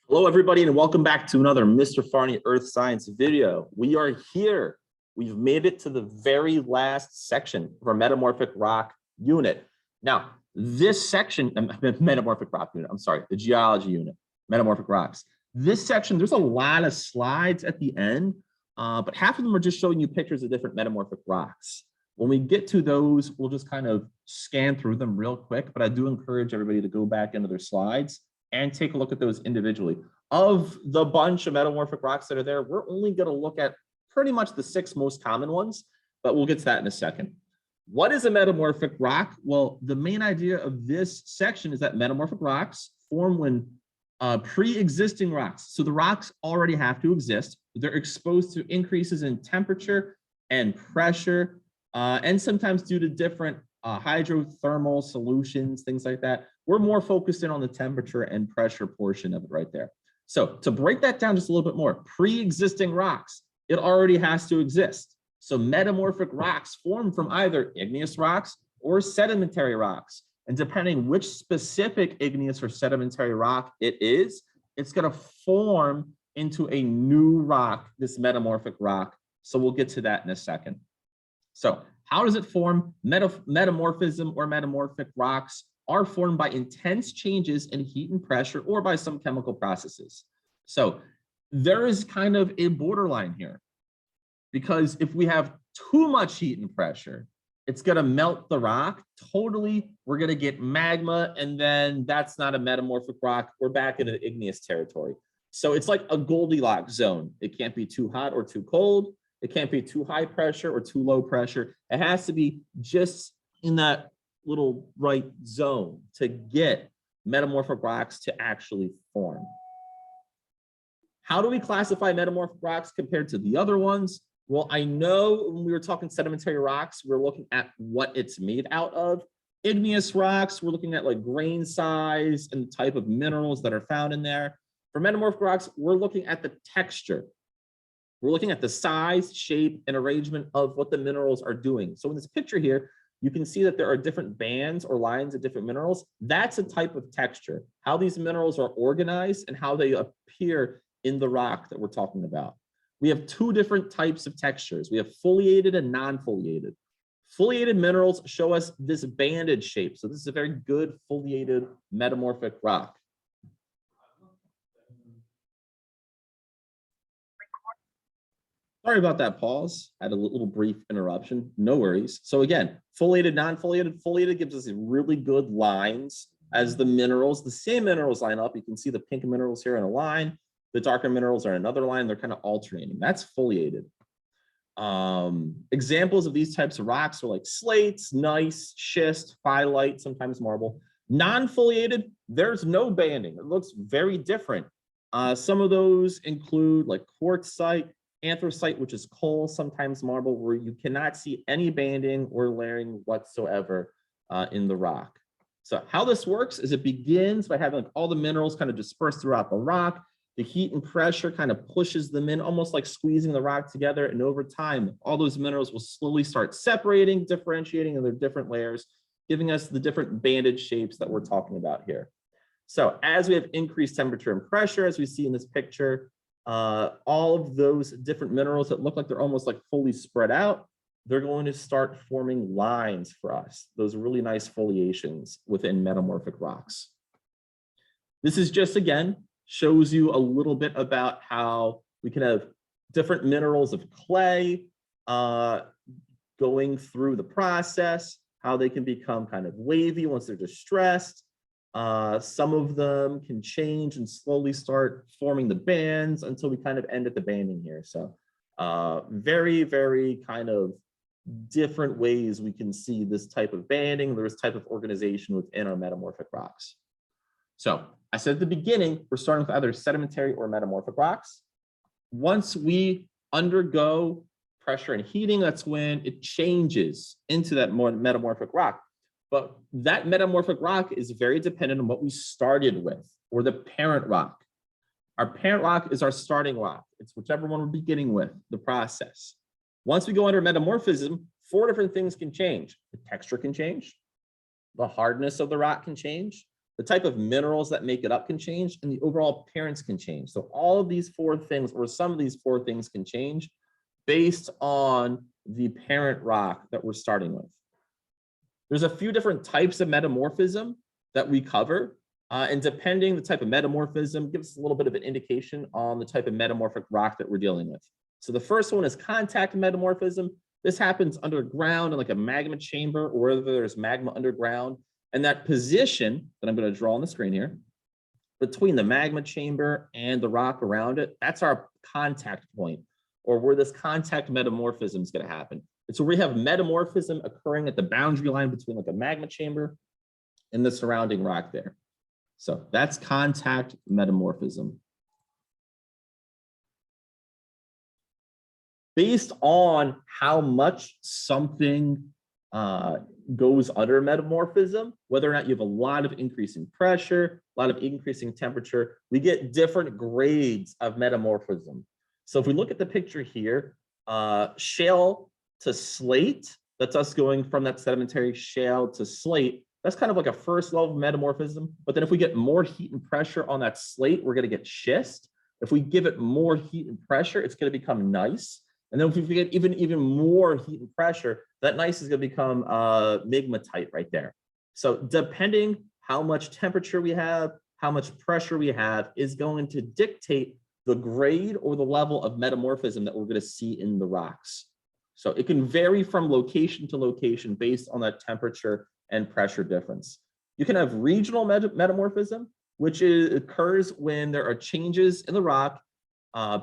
Hello, everybody, and welcome back to another Mr. Farney Earth Science video. We are here. We've made it to the very last section of our Metamorphic Rock Unit. Now, this section, Metamorphic Rock Unit, I'm sorry, the Geology Unit, Metamorphic Rocks. This section, there's a lot of slides at the end, but half of them are just showing you pictures of different metamorphic rocks. When we get to those, we'll just kind of scan through them real quick, but I do encourage everybody to go back into their slides and take a look at those individually. Of the bunch of metamorphic rocks that are there, we're only going to look at pretty much the 6 most common ones, but we'll get to that in a second. What is a metamorphic rock? Well, the main idea of this section is that metamorphic rocks form when pre-existing rocks, so the rocks already have to exist, they're exposed to increases in temperature and pressure, and sometimes due to different hydrothermal solutions, things like that. We're more focused in on the temperature and pressure portion of it right there. So to break that down just a little bit more, pre-existing rocks, it already has to exist. So metamorphic rocks form from either igneous rocks or sedimentary rocks. And depending which specific igneous or sedimentary rock it is, it's going to form into a new rock, this metamorphic rock. So we'll get to that in a second. So how does it form? Metamorphism or metamorphic rocks are formed by intense changes in heat and pressure or by some chemical processes. So there is kind of a borderline here, because if we have too much heat and pressure, it's going to melt the rock totally. We're going to get magma, and then that's not a metamorphic rock. We're back into igneous territory. So it's like a Goldilocks zone. It can't be too hot or too cold. It can't be too high pressure or too low pressure. It has to be just in that little right zone to get metamorphic rocks to actually form. How do we classify metamorphic rocks compared to the other ones? Well, I know when we were talking sedimentary rocks, we're looking at what it's made out of. Igneous rocks, we're looking at like grain size and the type of minerals that are found in there. For metamorphic rocks, we're looking at the texture. We're looking at the size, shape, and arrangement of what the minerals are doing. So in this picture here, you can see that there are different bands or lines of different minerals. That's a type of texture, how these minerals are organized and how they appear in the rock that we're talking about. We have 2 different types of textures. We have foliated and non-foliated. Foliated minerals show us this banded shape. So this is a very good foliated metamorphic rock. Sorry about that pause. I had a little brief interruption. No worries. So again, foliated, non-foliated. Foliated gives us really good lines as the minerals. The same minerals line up. You can see the pink minerals here in a line. The darker minerals are in another line. They're kind of alternating. That's foliated. Examples of these types of rocks are like slates, gneiss, schist, phyllite, sometimes marble. Non-foliated, there's no banding. It looks very different. Some of those include like quartzite, anthracite, which is coal, sometimes marble, where you cannot see any banding or layering whatsoever in the rock. So how this works is it begins by having like all the minerals kind of dispersed throughout the rock. The heat and pressure kind of pushes them in, almost like squeezing the rock together. And over time, all those minerals will slowly start separating, differentiating in their different layers, giving us the different banded shapes that we're talking about here. So as we have increased temperature and pressure, as we see in this picture, all of those different minerals that look like they're almost like fully spread out, they're going to start forming lines for us, those really nice foliations within metamorphic rocks. This is just, again, shows you a little bit about how we can have different minerals of clay going through the process, how they can become kind of wavy once they're distressed. Some of them can change and slowly start forming the bands until we kind of end at the banding here. So very, very kind of different ways we can see this type of banding, this type of organization within our metamorphic rocks. So I said at the beginning, we're starting with either sedimentary or metamorphic rocks. Once we undergo pressure and heating, that's when it changes into that more metamorphic rock. But that metamorphic rock is very dependent on what we started with, or the parent rock. Our parent rock is our starting rock. It's whichever one we're beginning with, the process. Once we go under metamorphism, 4 different things can change. The texture can change. The hardness of the rock can change. the type of minerals that make it up can change, and the overall appearance can change. So all of these four things, or some of these four things, can change based on the parent rock that we're starting with. There's a few different types of metamorphism that we cover, and depending the type of metamorphism gives us a little bit of an indication on the type of metamorphic rock that we're dealing with. So the first one is contact metamorphism. This happens underground in like a magma chamber, or whether there's magma underground. And that position that I'm going to draw on the screen here, between the magma chamber and the rock around it, that's our contact point, or where this contact metamorphism is going to happen. And so we have metamorphism occurring at the boundary line between like a magma chamber and the surrounding rock there. So that's contact metamorphism. Based on how much something goes under metamorphism, whether or not you have a lot of increasing pressure, a lot of increasing temperature, we get different grades of metamorphism. So if we look at the picture here, shale to slate, that's us going from that sedimentary shale to slate. That's kind of like a first level of metamorphism. But then if we get more heat and pressure on that slate, we're going to get schist. If we give it more heat and pressure, it's going to become gneiss. And then if we get even more heat and pressure, that gneiss is going to become migmatite right there. So depending how much temperature we have, how much pressure we have, is going to dictate the grade or the level of metamorphism that we're going to see in the rocks. So it can vary from location to location based on that temperature and pressure difference. You can have regional metamorphism, which occurs when there are changes in the rock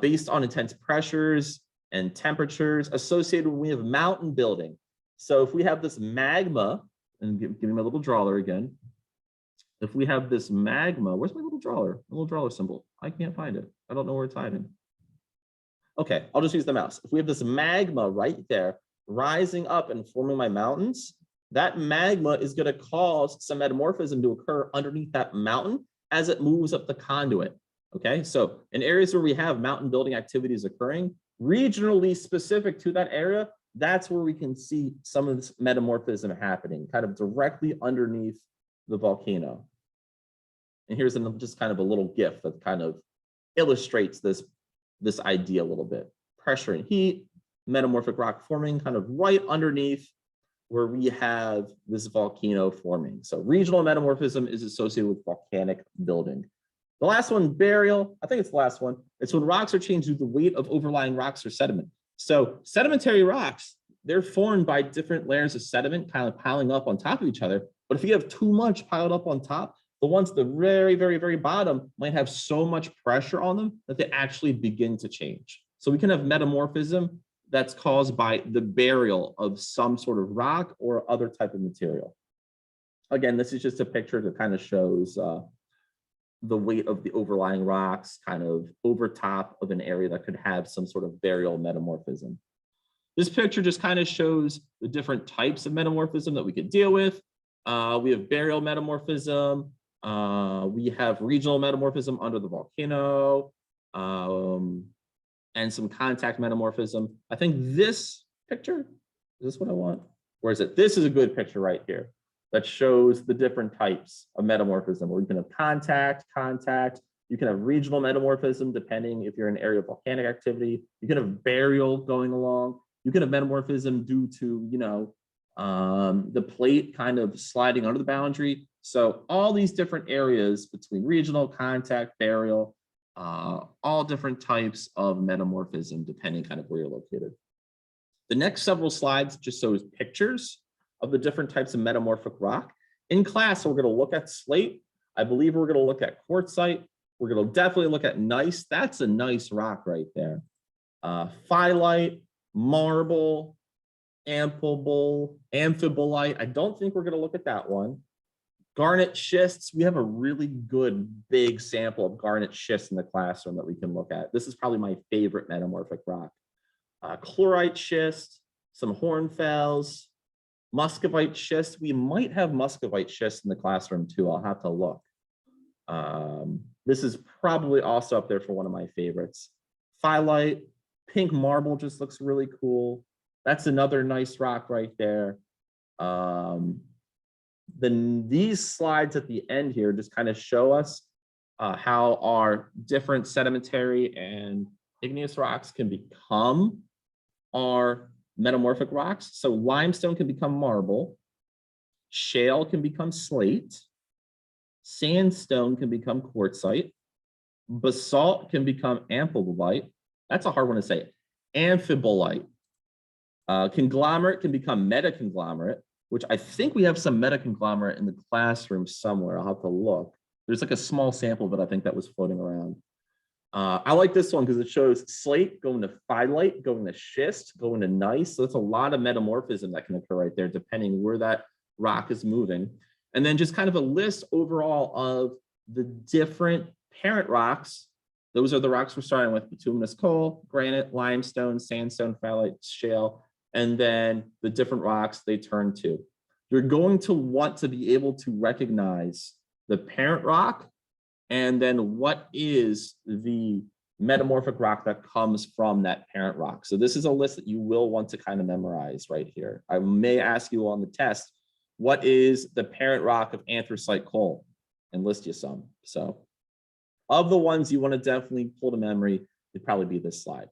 based on intense pressures and temperatures associated when we have mountain building. So if we have this magma, and give me my little drawler again. If we have this magma, where's my little drawler? My little drawler symbol. I can't find it. I don't know where it's hiding. Okay, I'll just use the mouse. If we have this magma right there rising up and forming my mountains, that magma is going to cause some metamorphism to occur underneath that mountain as it moves up the conduit. Okay, so in areas where we have mountain building activities occurring, regionally specific to that area, that's where we can see some of this metamorphism happening, kind of directly underneath the volcano. And here's just kind of a little GIF that kind of illustrates this idea a little bit. Pressure and heat, metamorphic rock forming kind of right underneath where we have this volcano forming. So regional metamorphism is associated with volcanic building. The last one, burial, I think it's the last one. It's when rocks are changed due to the weight of overlying rocks or sediment. So sedimentary rocks, they're formed by different layers of sediment kind of piling up on top of each other. But if you have too much piled up on top, the ones at the very, very, very bottom might have so much pressure on them that they actually begin to change. So we can have metamorphism that's caused by the burial of some sort of rock or other type of material. Again, this is just a picture that kind of shows the weight of the overlying rocks kind of over top of an area that could have some sort of burial metamorphism. This picture just kind of shows the different types of metamorphism that we could deal with. We have burial metamorphism. We have regional metamorphism under the volcano, and some contact metamorphism. I think this picture, is this what I want? Or is it? This is a good picture right here that shows the different types of metamorphism, where you can have contact. You can have regional metamorphism, depending if you're in an area of volcanic activity. You can have burial going along. You can have metamorphism due to, the plate kind of sliding under the boundary. So all these different areas between regional, contact, burial, all different types of metamorphism, depending kind of where you're located. The next several slides just shows pictures of the different types of metamorphic rock. In class, we're going to look at slate. I believe we're going to look at quartzite. We're going to definitely look at gneiss. That's a nice rock right there. Phyllite, marble, amphibolite. I don't think we're going to look at that one. Garnet schists. We have a really good big sample of garnet schists in the classroom that we can look at. This is probably my favorite metamorphic rock. Chlorite schist, some hornfels, muscovite schist. We might have muscovite schist in the classroom too. I'll have to look. This is probably also up there for one of my favorites. Phyllite, pink marble just looks really cool. That's another nice rock right there. these slides at the end here just kind of show us how our different sedimentary and igneous rocks can become our metamorphic rocks. So limestone can become marble, shale can become slate, sandstone can become quartzite, basalt can become amphibolite. That's a hard one to say. Amphibolite. Conglomerate can become metaconglomerate, which I think we have some metaconglomerate in the classroom somewhere. I'll have to look. There's like a small sample, but I think that was floating around. I like this one because it shows slate going to phyllite, going to schist, going to gneiss. So it's a lot of metamorphism that can occur right there, depending where that rock is moving. And then just kind of a list overall of the different parent rocks. Those are the rocks we're starting with: bituminous coal, granite, limestone, sandstone, phyllite, shale, and then the different rocks they turn to. You're going to want to be able to recognize the parent rock and then what is the metamorphic rock that comes from that parent rock. So this is a list that you will want to kind of memorize right here. I may ask you on the test, what is the parent rock of anthracite coal? And list you some. So of the ones you want to definitely pull to memory, it'd probably be this slide.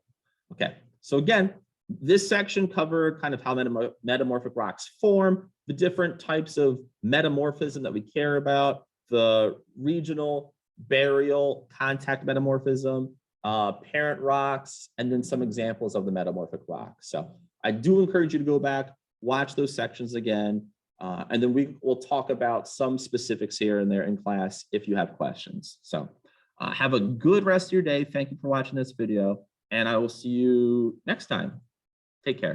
Okay, so again, this section covered kind of how metamorphic rocks form, the different types of metamorphism that we care about, the regional, burial, contact metamorphism, parent rocks, and then some examples of the metamorphic rock. So I do encourage you to go back, watch those sections again, and then we will talk about some specifics here and there in class if you have questions. So have a good rest of your day. Thank you for watching this video, and I will see you next time. Take care.